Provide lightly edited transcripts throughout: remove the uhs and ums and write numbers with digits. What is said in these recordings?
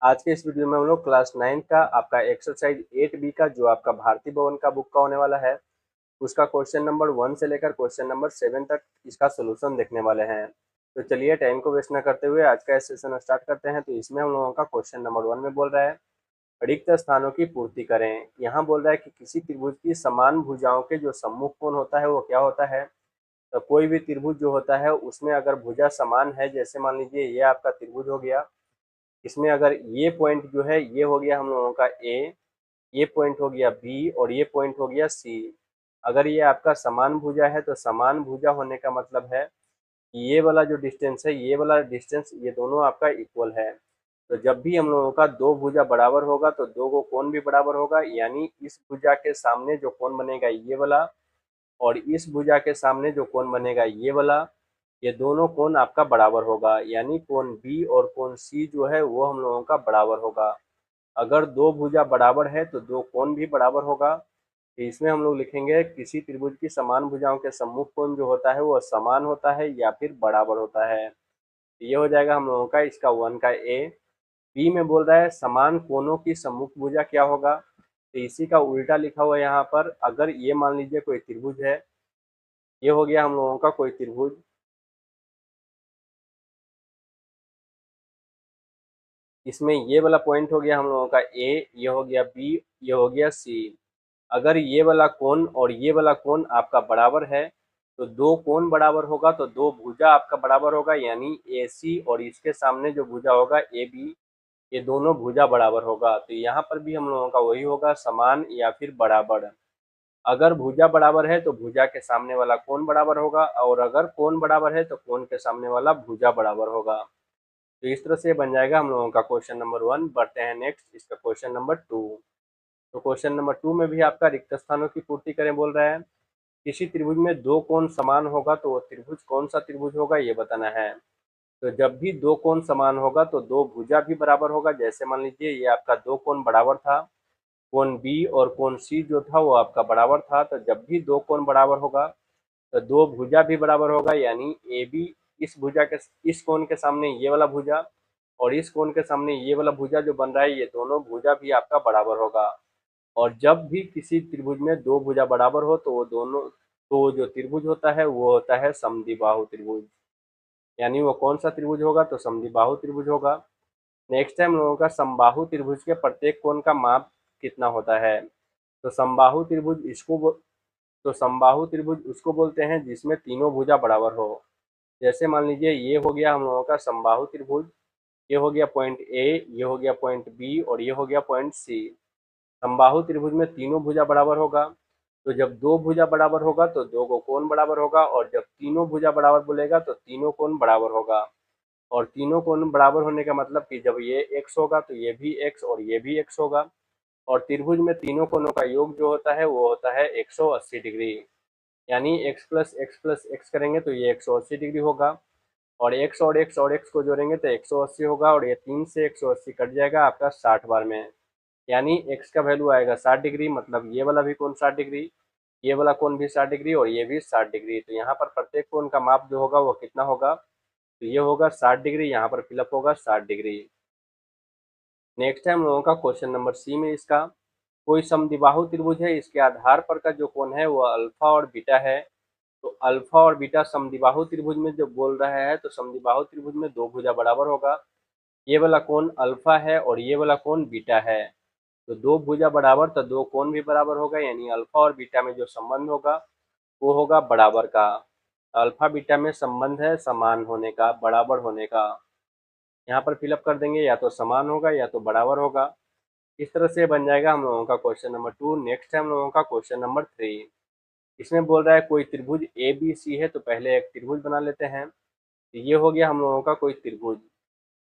आज के इस वीडियो में हम लोग क्लास 9 का आपका एक्सरसाइज 8B का जो आपका भारती भवन का बुक का होने वाला है, उसका क्वेश्चन नंबर 1 से लेकर क्वेश्चन नंबर 7 तक इसका सोल्यूशन देखने वाले हैं। तो चलिए टाइम को वेस्ट न करते हुए आज का सेशन स्टार्ट करते हैं। तो इसमें हम लोगों का क्वेश्चन नंबर 1 में बोल रहा है रिक्त स्थानों की पूर्ति करें। यहाँ बोल रहा है कि किसी त्रिभुज की समान भुजाओं के जो सम्मुख कोण होता है वो क्या होता है। तो कोई भी त्रिभुज जो होता है उसमें अगर भुजा समान है, जैसे मान लीजिए ये आपका त्रिभुज हो गया, इसमें अगर ये पॉइंट जो है ये हो गया हम लोगों का ए, ये पॉइंट हो गया बी और ये पॉइंट हो गया सी। अगर ये आपका समान भुजा है तो समान भुजा होने का मतलब है कि ये वाला जो डिस्टेंस है, ये वाला डिस्टेंस, ये दोनों आपका इक्वल है। तो जब भी हम लोगों का दो भुजा बराबर होगा तो दो को कोण भी बराबर होगा, यानी इस भुजा के सामने जो कोण बनेगा ये वाला और इस भुजा के सामने जो कोण बनेगा ये वाला, ये दोनों कोण आपका बराबर होगा, यानी कोण बी और कोण सी जो है वो हम लोगों का बराबर होगा। अगर दो भुजा बराबर है तो दो कोण भी बराबर होगा। तो इसमें हम लोग लिखेंगे किसी त्रिभुज की समान भुजाओं के सम्मुख कोण जो होता है वो समान होता है या फिर बराबर होता है। ये हो जाएगा हम लोगों का इसका 1 का ए। बी में बोल रहा है समान कोणों की सम्मुख भुजा क्या होगा। तो इसी का उल्टा लिखा हुआ है यहाँ पर। अगर ये मान लीजिए कोई त्रिभुज है, ये हो गया हम लोगों का कोई त्रिभुज, इसमें ये वाला पॉइंट हो गया हम लोगों का ए, ये हो गया बी, ये हो गया सी। अगर ये वाला कोण और ये वाला कोण आपका बराबर है तो दो कोण बराबर होगा तो दो भुजा आपका बराबर होगा, यानी ए सी और इसके सामने जो भुजा होगा ए बी, ये दोनों भुजा बराबर होगा। तो यहाँ पर भी हम लोगों का वही होगा, समान या फिर बराबर। अगर भुजा बराबर है तो भुजा के सामने वाला कोण बराबर होगा, और अगर कोण बराबर है तो कोण के सामने वाला भुजा बराबर होगा। तो इस तरह से बन जाएगा हम लोगों का क्वेश्चन नंबर 1। बढ़ते हैं नेक्स्ट, इसका क्वेश्चन नंबर 2। तो क्वेश्चन नंबर 2 में भी आपका रिक्त स्थानों की पूर्ति करें बोल रहा है। किसी त्रिभुज में दो कोण समान होगा तो वो त्रिभुज कौन सा त्रिभुज होगा ये बताना है। तो जब भी दो कोण समान होगा तो दो भुजा भी बराबर होगा। जैसे मान लीजिए ये आपका दो कोण बराबर था, कोण बी और कोण सी जो था वो आपका बराबर था। तो जब भी दो कोण बराबर होगा तो दो भुजा भी बराबर होगा, यानी ए बी, इस भुजा के, इस कोण के सामने ये वाला भुजा और इस कोण के सामने ये वाला भुजा जो बन रहा है, ये दोनों भुजा भी आपका बराबर होगा। और जब भी किसी त्रिभुज में दो भुजा बराबर हो तो वो दोनों, तो जो त्रिभुज होता है वो होता है समद्विबाहु त्रिभुज। यानी वो कौन सा त्रिभुज होगा, तो समद्विबाहु त्रिभुज होगा। नेक्स्ट टाइम लोगों का समबाहु त्रिभुज के प्रत्येक कोण का माप कितना होता है। तो समबाहु त्रिभुज तो समबाहु त्रिभुज उसको बोलते हैं जिसमें तीनों भुजा बराबर हो। जैसे मान लीजिए ये हो गया हम लोगों का समबाहु त्रिभुज, ये हो गया पॉइंट ए, ये हो गया पॉइंट बी और ये हो गया पॉइंट सी। समबाहु त्रिभुज में तीनों भुजा बराबर होगा। तो जब दो भुजा बराबर होगा तो दो को कोण बराबर होगा, और जब तीनों भुजा बराबर बोलेगा तो तीनों कोण बराबर होगा। और तीनों कोण बराबर होने का मतलब कि जब ये x होगा तो ये भी x और ये भी x होगा। और त्रिभुज में तीनों कोणों का योग जो होता है वो होता है 180 डिग्री। यानी x प्लस x करेंगे तो ये 180 डिग्री होगा, और x और x को जोड़ेंगे तो 180 होगा, और ये 3 से 180 कट जाएगा आपका 60 बार में। यानी x का वैल्यू आएगा 60 डिग्री, मतलब ये वाला भी कोण 60 डिग्री, ये वाला कोण भी 60 डिग्री और ये भी 60 डिग्री। तो यहाँ पर प्रत्येक कोण का माप जो होगा वो कितना होगा, तो ये होगा 60 डिग्री, यहाँ पर फिलअप होगा 60 डिग्री। नेक्स्ट है हम लोगों का क्वेश्चन नंबर सी में इसका, कोई समद्विबाहु त्रिभुज है, इसके आधार पर का जो कोण है वो अल्फा और बीटा है। तो अल्फा और बीटा समद्विबाहु त्रिभुज में जो बोल रहा है, तो समद्विबाहु त्रिभुज में दो भुजा बराबर होगा। ये वाला कोण अल्फा है और ये वाला कोण बीटा है। तो दो भुजा बराबर तो दो कोण भी बराबर होगा, यानी अल्फा और बीटा में जो संबंध होगा वो होगा बराबर का। अल्फा बीटा में संबंध है समान होने का, बराबर होने का। यहाँ पर फिलअप कर देंगे, या तो समान होगा या तो बराबर होगा। इस तरह से बन जाएगा हम लोगों का क्वेश्चन नंबर 2। नेक्स्ट है हम लोगों का क्वेश्चन नंबर 3। इसमें बोल रहा है कोई त्रिभुज ए बी सी है। तो पहले एक त्रिभुज बना लेते हैं। तो ये हो गया हम लोगों का कोई त्रिभुज।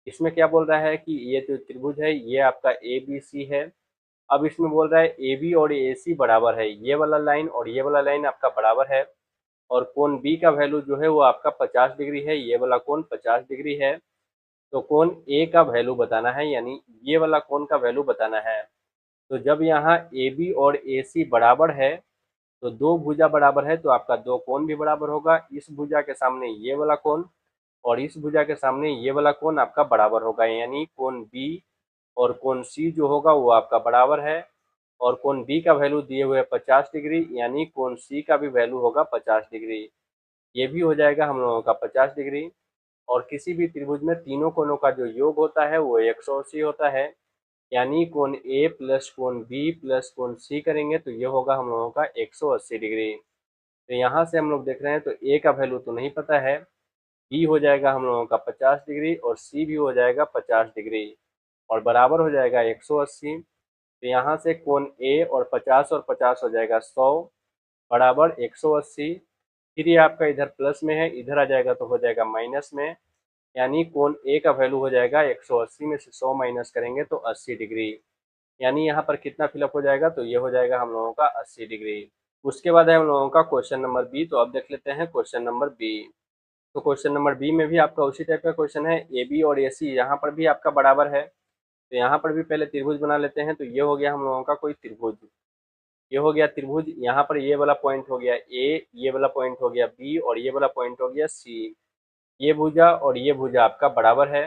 इसमें क्या बोल रहा है कि ये जो त्रिभुज है ये आपका ए बी सी है। अब इसमें बोल रहा है ए बी और ए सी बराबर है, ये वाला लाइन और ये वाला लाइन आपका बराबर है। और कोण बी का वैल्यू जो है वो आपका 50 डिग्री है, ये वाला कोण 50 डिग्री है। तो कोण ए का वैल्यू बताना है, यानी ये वाला कोण का वैल्यू बताना है। तो जब यहाँ ए बी और ए सी बराबर है तो दो भुजा बराबर है तो आपका दो कोण भी बराबर होगा। इस भुजा के सामने ये वाला कोण और इस भुजा के सामने ये वाला कोण आपका बराबर होगा, यानी कोण बी और कोण सी जो होगा वो आपका बराबर है, और कोण बी का वैल्यू दिए हुए 50 डिग्री, यानी कोण सी का भी वैल्यू होगा 50 डिग्री। ये भी हो जाएगा हम लोगों का 50 डिग्री। और किसी भी त्रिभुज में तीनों कोणों का जो योग होता है वो 180 होता है, यानी कोण ए प्लस कोण बी प्लस कोण सी करेंगे तो ये होगा हम लोगों का 180 डिग्री। तो यहाँ से हम लोग देख रहे हैं तो ए का वैल्यू तो नहीं पता है, बी हो जाएगा हम लोगों का 50 डिग्री और सी भी हो जाएगा 50 डिग्री और बराबर हो जाएगा 180। तो यहाँ से कोण ए और 50 हो जाएगा 100 बराबर 180। फिर ये आपका इधर प्लस में है, इधर आ जाएगा तो हो जाएगा माइनस में, यानी कोण ए का वैल्यू हो जाएगा 180 में से 100 माइनस करेंगे तो 80 डिग्री। यानी यहाँ पर कितना फिलअप हो जाएगा, तो ये हो जाएगा हम लोगों का 80 डिग्री। उसके बाद है हम लोगों का क्वेश्चन नंबर बी। तो अब देख लेते हैं क्वेश्चन नंबर बी। तो क्वेश्चन नंबर बी में भी आपका उसी टाइप का क्वेश्चन है, ए बी और ए सी यहाँ पर भी आपका बराबर है। तो यहाँ पर भी पहले त्रिभुज बना लेते हैं। तो ये हो गया हम लोगों का कोई त्रिभुज, ये हो गया त्रिभुज। यहाँ पर ये वाला पॉइंट हो गया ए, ये वाला पॉइंट हो गया बी और ये वाला पॉइंट हो गया सी। ये भुजा और ये भुजा आपका बराबर है।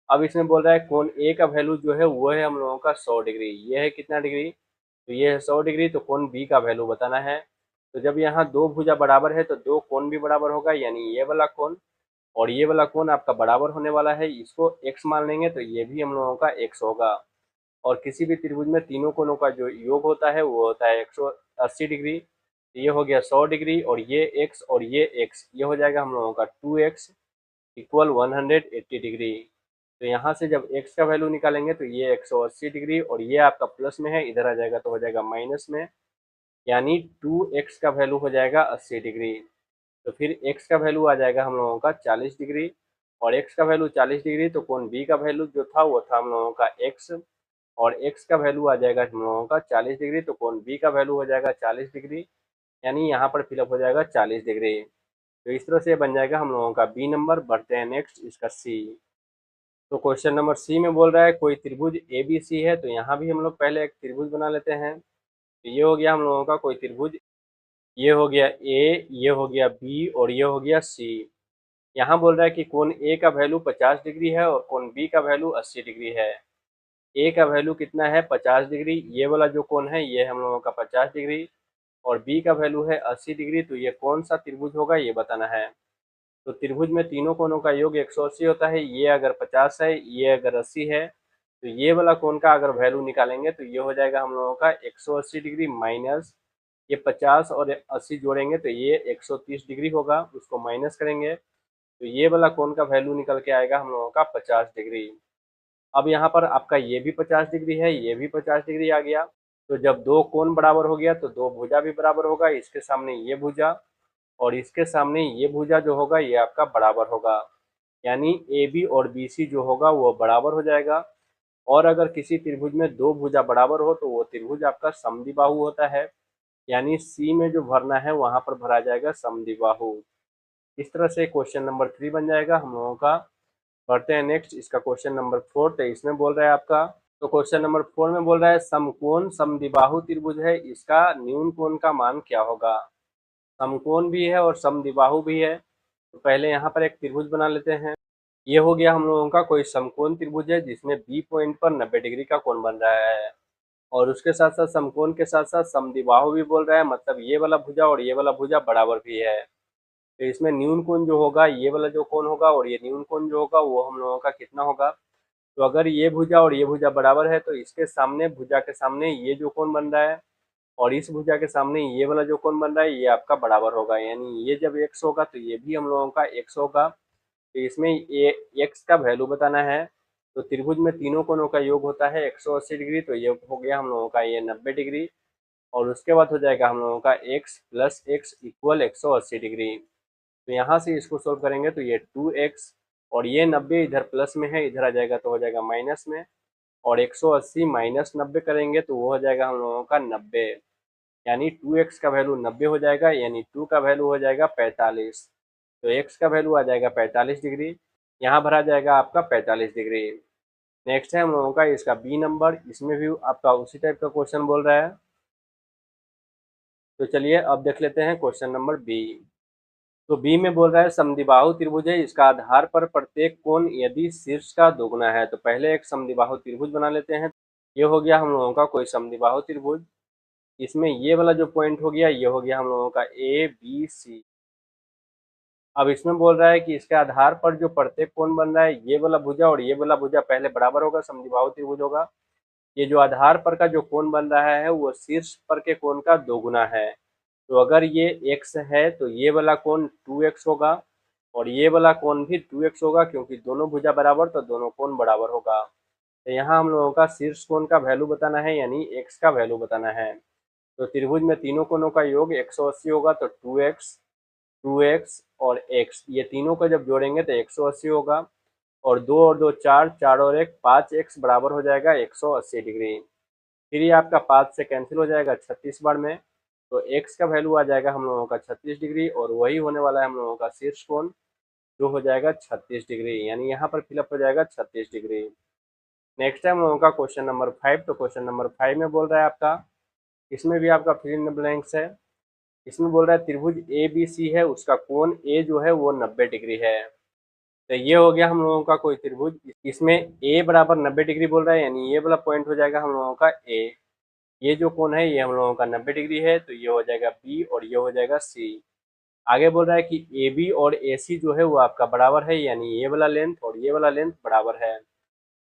अब इसमें बोल रहा है कोण ए का वैल्यू जो है वो है हम लोगों का 100 डिग्री। ये है कितना डिग्री, तो ये है 100 डिग्री। तो कोण बी का वैल्यू बताना है। तो जब यहाँ दो भुजा बराबर है तो दो कोण भी बराबर होगा, यानी ये वाला कोण और ये वाला कोण आपका बराबर होने वाला है। इसको x मान लेंगे तो ये भी हम लोगों का x होगा। और किसी भी त्रिभुज में तीनों कोणों का जो योग होता है वो होता है 180 डिग्री। तो ये हो गया 100 डिग्री और ये x और ये x, ये हो जाएगा हम लोगों का 2x इक्वल 180 डिग्री। तो यहाँ से जब x का वैल्यू निकालेंगे तो ये 180 डिग्री और ये आपका प्लस में है, इधर आ जाएगा तो हो जाएगा माइनस में, यानी 2x का वैल्यू हो जाएगा 80 डिग्री। तो फिर x का वैल्यू आ जाएगा हम लोगों का 40 डिग्री और x का वैल्यू 40 डिग्री। तो कोण b का वैल्यू जो था वो था हम लोगों का x और x का वैल्यू आ जाएगा हम लोगों का 40 डिग्री। तो कोण b का वैल्यू हो जाएगा 40 डिग्री, यानी यहाँ पर फिलअप हो जाएगा 40 डिग्री। तो इस तरह से बन जाएगा हम लोगों का बी नंबर। बढ़ते हैं नेक्स्ट इसका सी। तो क्वेश्चन नंबर सी में बोल रहा है कोई त्रिभुज ए बी सी है। तो यहाँ भी हम लोग पहले एक त्रिभुज बना लेते हैं। तो ये हो गया हम लोगों का कोई त्रिभुज, ये हो गया ए, ये हो गया बी और ये हो गया सी। यहाँ बोल रहा है कि कोण ए का वैल्यू 50 डिग्री है और कोण बी का वैल्यू 80 डिग्री है। ए का वैल्यू कितना है 50 डिग्री, ये वाला जो कोण है ये हम लोगों का 50 डिग्री और बी का वैल्यू है 80 डिग्री। तो ये कौन सा त्रिभुज होगा ये बताना है। तो त्रिभुज में तीनों कोणों का योग 180 होता है। ये अगर 50 है, ये अगर 80 है, तो ये वाला कोण का अगर वैल्यू निकालेंगे तो ये हो जाएगा हम लोगों का 180 डिग्री माइनस ये 50 और 80 जोड़ेंगे तो ये 130 डिग्री होगा, उसको माइनस करेंगे तो ये वाला कोण का वैल्यू निकल के आएगा हम लोगों का 50 डिग्री। अब यहाँ पर आपका ये भी 50 डिग्री है, ये भी 50 डिग्री आ गया। तो जब दो कोण बराबर हो गया तो दो भुजा भी बराबर होगा। इसके सामने ये भुजा और इसके सामने ये भुजा जो होगा ये आपका बराबर होगा, यानी ए बी और बी सी जो होगा वो बराबर हो जाएगा। और अगर किसी त्रिभुज में दो भुजा बराबर हो तो वो त्रिभुज आपका समद्विबाहु होता है, यानी सी में जो भरना है वहां पर भरा जाएगा समद्विबाहु। इस तरह से क्वेश्चन नंबर 3 बन जाएगा हम लोगों का। बढ़ते हैं नेक्स्ट इसका क्वेश्चन नंबर 4। तो इसमें बोल रहा है आपका, तो क्वेश्चन नंबर 4 में बोल रहा है समकोण समद्विबाहु त्रिभुज है, इसका न्यून कोण का मान क्या होगा। समकोण भी है और समद्विबाहु भी है। तो पहले यहाँ पर एक त्रिभुज बना लेते हैं। ये हो गया हम लोगों का कोई समकोण त्रिभुज है जिसमें बी पॉइंट पर 90 डिग्री का कोण बन रहा है और उसके साथ साथ समकोण के साथ साथ समद्विबाहु भी बोल रहा है, मतलब ये वाला भुजा और ये वाला भुजा बराबर भी है। तो इसमें न्यून कोण जो होगा ये वाला जो कोण होगा और ये न्यून कोण जो होगा वो हम लोगों का कितना होगा। तो अगर ये भुजा और ये भुजा बराबर है तो इसके सामने भुजा के सामने ये जो कोण बन रहा है और इस भुजा के सामने ये वाला जो कोण बन रहा है ये आपका बराबर होगा, यानी ये जब x होगा तो ये भी हम लोगों का x होगा। तो इसमें ये x का वैल्यू बताना है। तो त्रिभुज में तीनों कोणों का योग होता है 180 डिग्री। तो ये हो गया हम लोगों का ये 90 डिग्री और उसके बाद हो जाएगा हम लोगों का x plus x equal 180 degree. तो यहाँ से इसको सोल्व करेंगे तो ये 2x और ये 90 इधर प्लस में है, इधर आ जाएगा तो हो जाएगा माइनस में, और 180 माइनस 90 करेंगे तो वो हो जाएगा हम लोगों का 90, यानी 2x का वैल्यू 90 हो जाएगा, यानी 2 का वैल्यू हो जाएगा 45। तो x का वैल्यू आ जाएगा 45 डिग्री, यहाँ भरा जाएगा आपका 45 डिग्री। नेक्स्ट है हम लोगों का इसका बी नंबर। इसमें भी आपका उसी टाइप का क्वेश्चन बोल रहा है। तो चलिए अब देख लेते हैं क्वेश्चन नंबर बी। तो बी में बोल रहा है समद्विबाहु त्रिभुज है, इसका आधार पर प्रत्येक कोण यदि शीर्ष का दोगुना है। तो पहले एक समद्विबाहु त्रिभुज बना लेते हैं। ये हो गया हम लोगों का कोई समद्विबाहु त्रिभुज। इसमें ये वाला जो पॉइंट हो गया ये हो गया हम लोगों का ए बी सी। अब इसमें बोल रहा है कि इसके आधार पर जो प्रत्येक कोण बन रहा है ये वाला भुजा और ये वाला भुजा पहले बराबर होगा, समद्विबाहु त्रिभुज होगा। ये जो आधार पर का जो कोण बन रहा है वो शीर्ष पर के कोण का दोगुना है। तो अगर ये x है तो ये वाला कोण 2x होगा और ये वाला कोण भी 2x होगा, क्योंकि दोनों भुजा बराबर तो दोनों कोण बराबर होगा। तो यहाँ हम लोगों का शीर्ष कोण का वैल्यू बताना है, यानी x का वैल्यू बताना है। तो त्रिभुज में तीनों कोणों का योग 180 होगा, तो 2x 2x और x ये तीनों को जब जोड़ेंगे तो 180 होगा। और 2 और 2 4, 4 और 1 5x बराबर हो जाएगा 180 डिग्री। फिर ये आपका 5 से कैंसिल हो जाएगा 36 बार में। तो x का वैल्यू आ जाएगा हम लोगों का 36 डिग्री और वही होने वाला है हम लोगों का शीर्ष कोण, जो हो जाएगा 36 डिग्री, यानी यहाँ पर फिलअप हो जाएगा 36 डिग्री। नेक्स्ट है हम लोगों का क्वेश्चन नंबर 5। तो क्वेश्चन नंबर 5 में बोल रहा है आपका, इसमें भी आपका फिल इन द ब्लैंक्स है। इसमें बोल रहा है त्रिभुज ए बी सी है, उसका कोण ए जो है वो 90 डिग्री है। तो ये हो गया हम लोगों का कोई त्रिभुज। इसमें ए बराबर 90 डिग्री बोल रहा है, यानी ये वाला पॉइंट हो जाएगा हम लोगों का ए। ये जो कोण है ये हम लोगों का 90 डिग्री है, तो ये हो जाएगा बी और ये हो जाएगा सी। आगे बोल रहा है कि ए बी और ए सी जो है वो आपका बराबर है, यानी ये वाला लेंथ और ये वाला लेंथ बराबर है।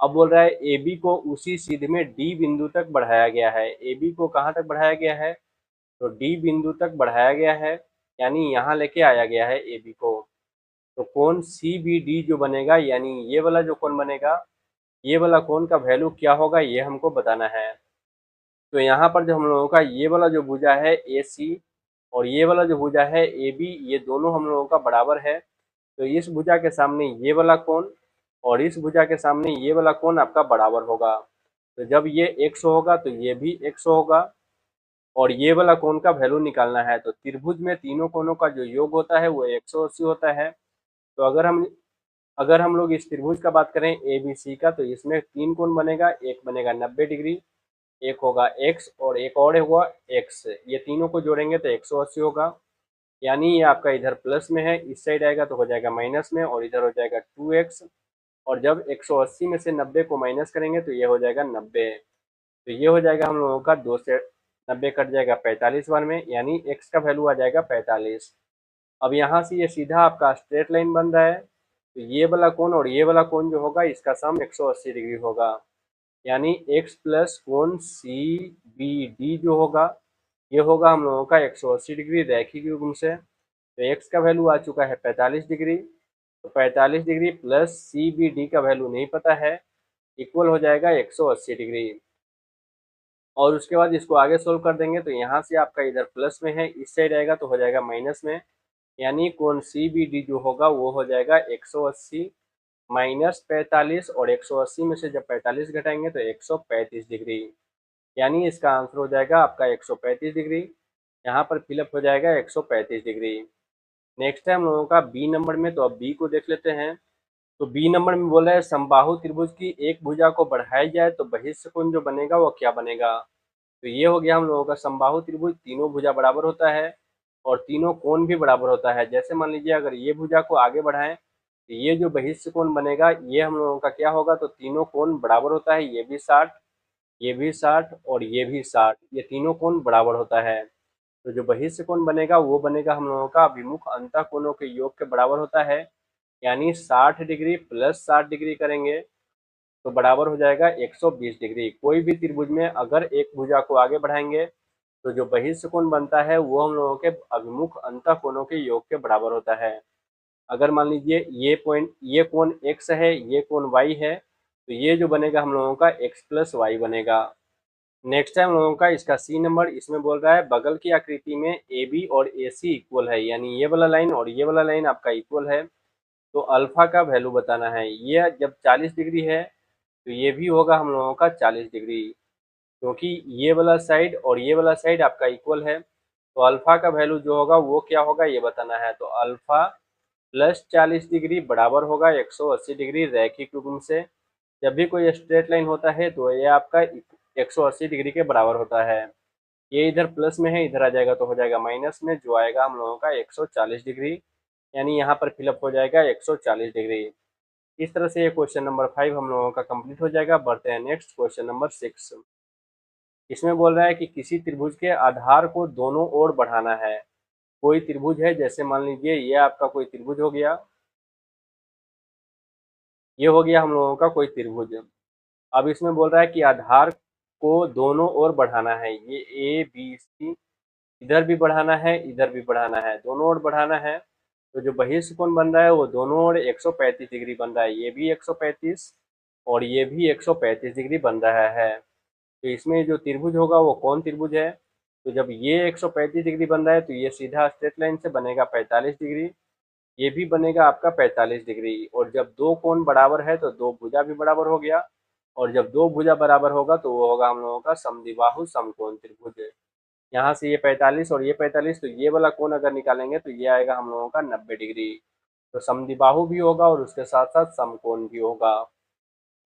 अब बोल रहा है ए बी को उसी सीध में डी बिंदु तक बढ़ाया गया है। ए बी को कहाँ तक बढ़ाया गया है? तो डी बिंदु तक बढ़ाया गया है, यानी यहाँ लेके आया गया है ए बी को। तो कोण सी बी डी जो बनेगा, यानी ये वाला जो कोण बनेगा, ये वाला कोण का वैल्यू क्या होगा ये हमको बताना है। तो यहाँ पर जो हम लोगों का ये वाला जो भुजा है ए सी और ये वाला जो भुजा है ए बी, ये दोनों हम लोगों का बराबर है। तो इस भुजा के सामने ये वाला कोण और इस भुजा के सामने ये वाला कोण आपका बराबर होगा। तो जब ये 100 होगा तो ये भी 100 होगा और ये वाला कोण का वैल्यू निकालना है। तो त्रिभुज में तीनों कोणों का जो योग होता है वो 180 होता है। तो अगर हम लोग इस त्रिभुज का बात करें ए बी सी का, तो इसमें तीन कोण बनेगा। एक बनेगा 90 डिग्री, एक होगा x और एक और होगा x। ये तीनों को जोड़ेंगे तो 180 होगा, यानी ये आपका इधर प्लस में है, इस साइड आएगा तो हो जाएगा माइनस में और इधर हो जाएगा 2x। और जब 180 में से 90 को माइनस करेंगे तो ये हो जाएगा 90। तो ये हो जाएगा हम लोगों का 2 से 90 कट जाएगा 45 बार में, यानी x का वैल्यू आ जाएगा 45। अब यहाँ से ये सीधा आपका स्ट्रेट लाइन बन रहा है। तो ये वाला कोण और ये वाला कोण जो होगा इसका सम 180 डिग्री होगा, यानी x प्लस कोण सी बी डी जो होगा ये होगा हम लोगों का 180 डिग्री रैखिक युग्म से। तो x का वैल्यू आ चुका है 45 डिग्री। तो 45 degree plus C B D का वैल्यू नहीं पता है, इक्वल हो जाएगा 180 डिग्री। और उसके बाद इसको आगे सोल्व कर देंगे तो यहाँ से आपका इधर प्लस में है, इस साइड आएगा तो हो जाएगा माइनस में, यानी कोण सी बी डी जो होगा वो हो जाएगा 180 माइनस 45 और 180 में से जब 45 घटाएंगे तो 135 डिग्री, यानी इसका आंसर हो जाएगा आपका 135 डिग्री। यहाँ पर फिलअप हो जाएगा 135 डिग्री। नेक्स्ट है हम लोगों का बी नंबर में। तो अब बी को देख लेते हैं। तो बी नंबर में बोला है समबाहु त्रिभुज की एक भुजा को बढ़ाई जाए तो बहिष्ठ कोण जो बनेगा वो क्या बनेगा। तो ये हो गया हम लोगों का समबाहु त्रिभुज, तीनों भुजा बराबर होता है और तीनों कोण भी बराबर होता है। जैसे मान लीजिए अगर ये भुजा को आगे बढ़ाएं तो ये जो बहिष्ठ कोण बनेगा ये हम लोगों का क्या होगा, तो तीनों कोण बराबर होता है। ये भी 60, ये भी 60 और ये भी 60, ये तीनों कोण बराबर होता है। तो जो बहिष्ठ कोण बनेगा वो बनेगा हम लोगों का अभिमुख अंतः कोणों के योग के बराबर होता है, यानी 60 डिग्री प्लस 60 डिग्री करेंगे तो बराबर हो जाएगा 120 डिग्री। कोई भी त्रिभुज में अगर एक भुजा को आगे बढ़ाएंगे तो जो बहिष्ठ कोण बनता है वो हम लोगों के अभिमुख अंतः कोणों के योग के बराबर होता है। अगर मान लीजिए ये कोण x है, ये कोण y है, तो ये जो बनेगा हम लोगों का x प्लस वाई बनेगा। नेक्स्ट है हम लोगों का इसका सी नंबर। इसमें बोल रहा है बगल की आकृति में ए बी और ए सी इक्वल है, यानी ये वाला लाइन और ये वाला लाइन आपका इक्वल है। तो अल्फा का वैल्यू बताना है। ये जब 40 डिग्री है तो ये भी होगा हम लोगों का 40 डिग्री, क्योंकि ये वाला साइड और ये वाला साइड आपका इक्वल है। तो अल्फा का वैल्यू जो होगा वो क्या होगा ये बताना है। तो अल्फा प्लस 40 डिग्री बराबर होगा 180 डिग्री रैखिक युग्म से। जब भी कोई स्ट्रेट लाइन होता है तो ये आपका 180 डिग्री के बराबर होता है। ये इधर प्लस में है, इधर आ जाएगा तो हो जाएगा माइनस में, जो आएगा हम लोगों का 140 डिग्री। यानी यहाँ पर फिलअप हो जाएगा 140 डिग्री। इस तरह से ये क्वेश्चन नंबर 5 हम लोगों का कंप्लीट हो जाएगा। बढ़ते हैं नेक्स्ट क्वेश्चन नंबर 6। इसमें बोल रहा है कि किसी त्रिभुज के आधार को दोनों ओर बढ़ाना है। कोई त्रिभुज है, जैसे मान लीजिए ये आपका कोई त्रिभुज हो गया, ये हो गया हम लोगों का कोई त्रिभुज। अब इसमें बोल रहा है कि आधार को दोनों ओर बढ़ाना है। ये ए बी सी, इधर भी बढ़ाना है, इधर भी बढ़ाना है, दोनों ओर बढ़ाना है। तो जो बहिष्कोण बन रहा है वो दोनों ओर 135 डिग्री बन रहा है। ये भी 135 और ये भी 135 डिग्री बन रहा है। तो इसमें जो त्रिभुज होगा वो कौन त्रिभुज है? तो जब ये 135 डिग्री बन रहा है तो ये सीधा स्ट्रेट लाइन से बनेगा 45 डिग्री, ये भी बनेगा आपका 45 डिग्री। और जब दो कोण बराबर है तो दो भुजा भी बराबर हो गया, और जब दो भुजा बराबर होगा तो वो होगा हम लोगों का समद्विबाहु समकोण त्रिभुज। यहाँ से ये 45 और ये 45, तो ये वाला कोण अगर निकालेंगे तो ये आएगा हम लोगों का 90 डिग्री। तो समद्विबाहु भी होगा और उसके साथ साथ समकोण भी होगा।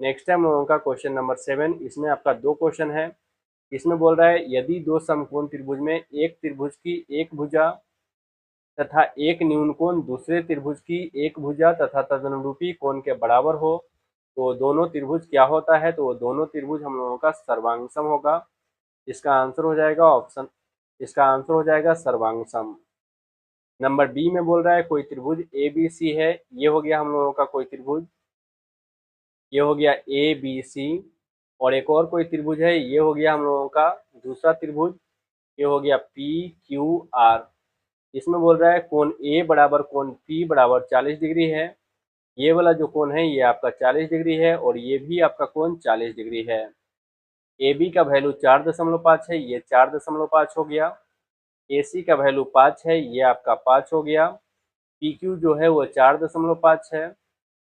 नेक्स्ट है हम लोगों का क्वेश्चन नंबर 7। इसमें आपका दो क्वेश्चन है। इसमें बोल रहा है यदि दो समकोण त्रिभुज में एक त्रिभुज की एक भुजा तथा एक न्यून कोण दूसरे त्रिभुज की एक भुजा तथा तदनुरूपी कोण के बराबर हो तो दोनों त्रिभुज क्या होता है? तो वो दोनों त्रिभुज हम लोगों का सर्वांगसम होगा। इसका आंसर हो जाएगा ऑप्शन, इसका आंसर हो जाएगा सर्वांगसम। नंबर बी में बोल रहा है कोई त्रिभुज ए बी सी है। ये हो गया हम लोगों का कोई त्रिभुज, ये हो गया ए बी सी। और एक और कोई त्रिभुज है, ये हो गया हम लोगों का दूसरा त्रिभुज, ये हो गया पी क्यू आर। इसमें बोल रहा है कोण ए बराबर कोण पी बराबर 40 डिग्री है। ये वाला जो कोण है ये आपका 40 डिग्री है और ये भी आपका कोण 40 डिग्री है। ए बी का वैल्यू 4.5 है, ये 4.5 हो गया। ए सी का वैल्यू 5 है, ये आपका 5 हो गया। पी क्यू जो है वो 4.5 है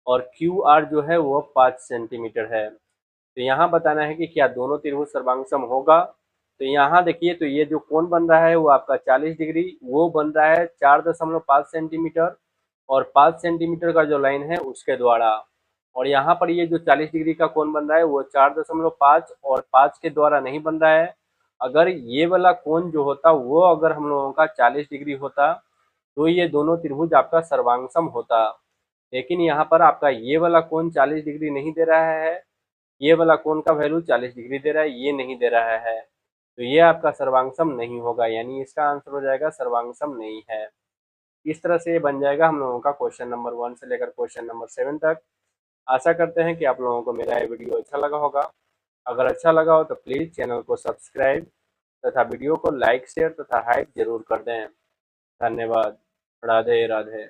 और क्यू आर जो है वो 5 सेंटीमीटर है। तो यहाँ बताना है कि क्या दोनों त्रिभुज सर्वांगसम होगा। तो यहाँ देखिए, तो ये जो कोण बन रहा है वो आपका 40 डिग्री, वो बन रहा है 4.5 सेंटीमीटर और 5 सेंटीमीटर का जो लाइन है उसके द्वारा। और यहाँ पर ये जो 40 डिग्री का कोण बन रहा है वो 4.5 और 5 के द्वारा नहीं बन रहा है। अगर ये वाला कोण जो होता वो अगर हम लोगों का 40 डिग्री होता तो ये दोनों त्रिभुज आपका सर्वांगसम होता। लेकिन यहाँ पर आपका ये वाला कोण 40 डिग्री नहीं दे रहा है, ये वाला कोण का वैल्यू 40 डिग्री दे रहा है, ये नहीं दे रहा है। तो ये आपका सर्वांगसम नहीं होगा, यानी इसका आंसर हो जाएगा सर्वांगसम नहीं है। इस तरह से ये बन जाएगा हम लोगों का क्वेश्चन नंबर 1 से लेकर क्वेश्चन नंबर 7 तक। आशा करते हैं कि आप लोगों को मेरा ये वीडियो अच्छा लगा होगा। अगर अच्छा लगा हो तो प्लीज़ चैनल को सब्सक्राइब तथा वीडियो को लाइक शेयर तथा हाइप जरूर कर दें। धन्यवाद। राधे राधे।